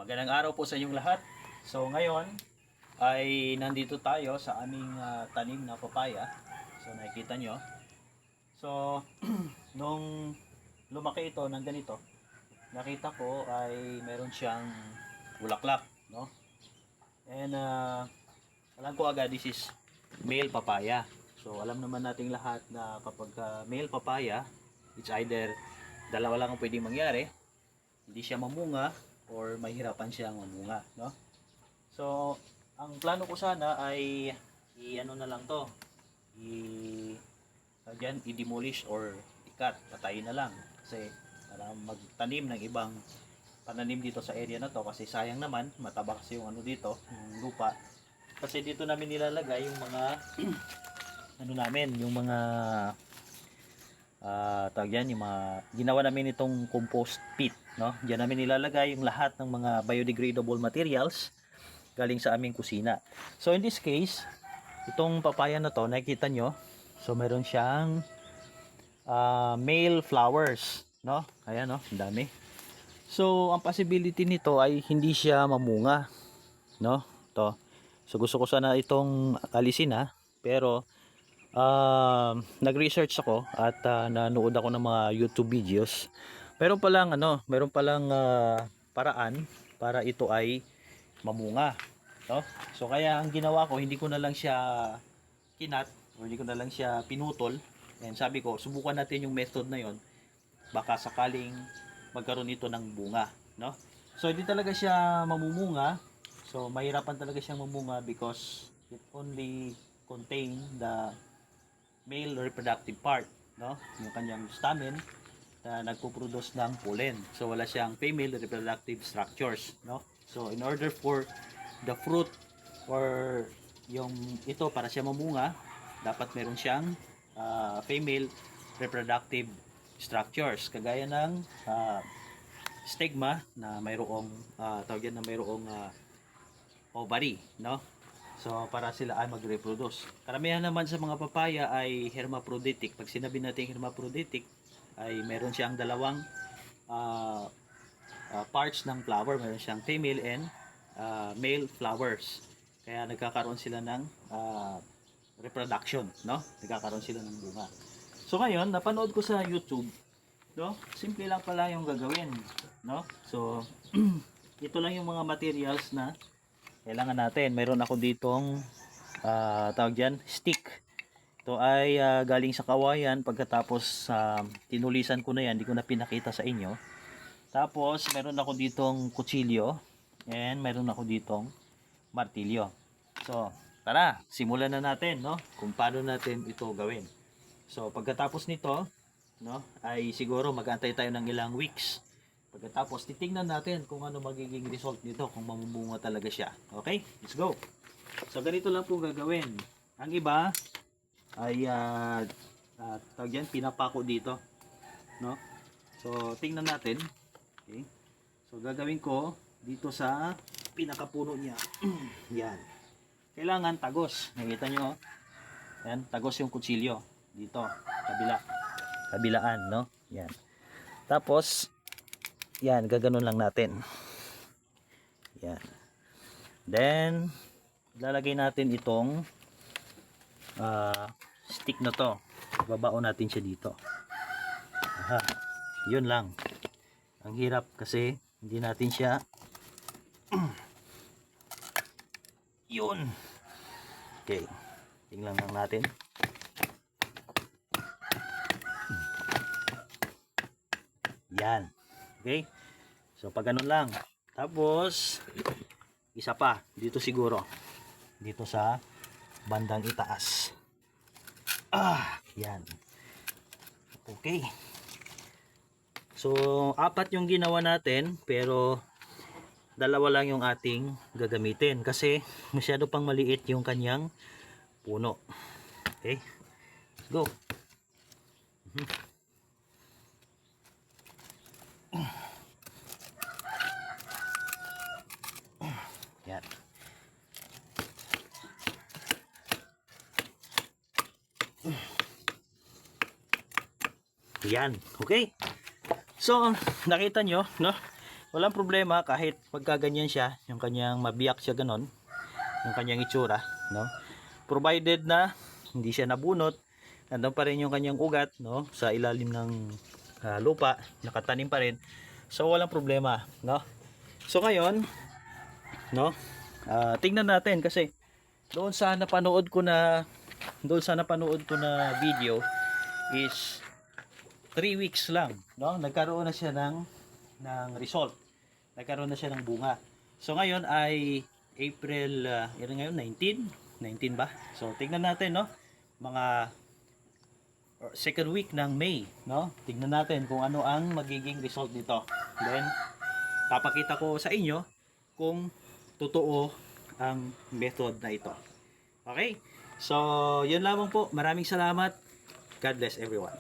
Magandang araw po sa inyong lahat. So ngayon ay nandito tayo sa aming tanim na papaya. So nakikita nyo. So nung lumaki ito ng ganito, nakita ko ay meron siyang bulaklak, no? And alam ko agad this is male papaya. So alam naman nating lahat na kapag male papaya, it's either dalawa lang ang pwedeng mangyari. Hindi siya mamunga or mahirapan siyang mamunga, no? So, ang plano ko sana ay i-ano na lang to. I-demolish or i-cut, patayin na lang kasi para magtanim ng ibang pananim dito sa area na to kasi sayang naman, mataba kasi yung ano dito, yung lupa. Kasi dito namin nilalagay yung mga ano namin, yung mga tawag yan, yung mga ginawa namin itong compost pit, no? Diyan namin nilalagay yung lahat ng mga biodegradable materials galing sa aming kusina. So in this case, itong papaya na to, nakikita nyo, so meron siyang male flowers, no? Ayan, no? Ang dami. So ang possibility nito ay hindi siya mamunga, no? To. So gusto ko sana itong alisin, ha, pero nag-research ako at nanood ako ng mga YouTube videos. Meron palang paraan para ito ay mamunga, no? So kaya ang ginawa ko, hindi ko na lang siya kinat o hindi ko na lang siya pinutol. And sabi ko, subukan natin yung method na yon. Baka sakaling magkaroon ito ng bunga, no? So hindi talaga siya mamumunga. So mahirapan talaga siyang mamunga because it only contain the male reproductive part, no? Yung kanyang stamen na nagpo-produce ng pollen. So wala siyang female reproductive structures, no? So in order for the fruit or yung ito para siya mamunga, dapat meron siyang female reproductive structures kagaya ng stigma na mayroong tawag yan na mayroong ovary, no? So, para sila ay mag-reproduce. Karamihan naman sa mga papaya ay hermaphroditic. Pag sinabi natin hermaphroditic, ay meron siyang dalawang parts ng flower. Meron siyang female and male flowers. Kaya nagkakaroon sila ng reproduction, no? Nagkakaroon sila ng bunga. So, ngayon, napanood ko sa YouTube, no? Simple lang pala yung gagawin, no? So, ito lang yung mga materials na kailangan natin. Meron ako ditong tawag dyan, stick. Ito ay galing sa kawayan. Pagkatapos tinulisan ko na yan, hindi ko na pinakita sa inyo. Tapos meron ako ditong kutsilyo and meron ako ditong martilyo. So tara, simulan na natin, no, kung paano natin ito gawin. So pagkatapos nito, no, ay siguro mag-antay tayo ng ilang weeks. Pagkatapos, titingnan natin kung ano magiging result nito, kung mamumunga talaga siya. Okay? Let's go! So, ganito lang po gagawin. Ang iba ay tawag yan, pinapako dito. No? So, tingnan natin. Okay? So, gagawin ko dito sa pinakapuno niya. Yan. Kailangan tagos. Nakita nyo? Yan, tagos yung kutsilyo. Dito, kabilaan, no? Yan. Tapos, yan, gaganon lang natin. Yan. Then, lalagay natin itong stick na to. Babaon natin siya dito. Aha. Yun lang. Ang hirap kasi hindi natin siya yun. Okay. Tingnan lang natin. Yan. Okay? So, pag ganun lang. Tapos, isa pa. Dito siguro. Dito sa bandang itaas. Yan. Okay. So, 4 yung ginawa natin, pero dalawa lang yung ating gagamitin. Kasi, masyado pang maliit yung kanyang puno. Okay? Let's go. Yan. Yan. Okay. So, nakita nyo, no? walang problema kahit pagka ganyan siya, yung kanyang mabiyak siya ganon, yung kanyang itsura, no? Provided na hindi siya nabunot, nandun pa rin yung kanyang ugat, no, sa ilalim ng lupa, nakatanim pa rin. So walang problema, no? So ngayon, no, tingnan natin kasi doon sa napanood ko na video is 3 weeks lang, no? Nagkaroon na siya ng result. Nagkaroon na siya ng bunga. So ngayon ay April, yun ngayon 19 ba? So tingnan natin, no? Mga second week ng May, no? Tingnan natin kung ano ang magiging result nito. Then papakita ko sa inyo kung totoo ang method na ito. Okay? So, yun lamang po. Maraming salamat. God bless everyone.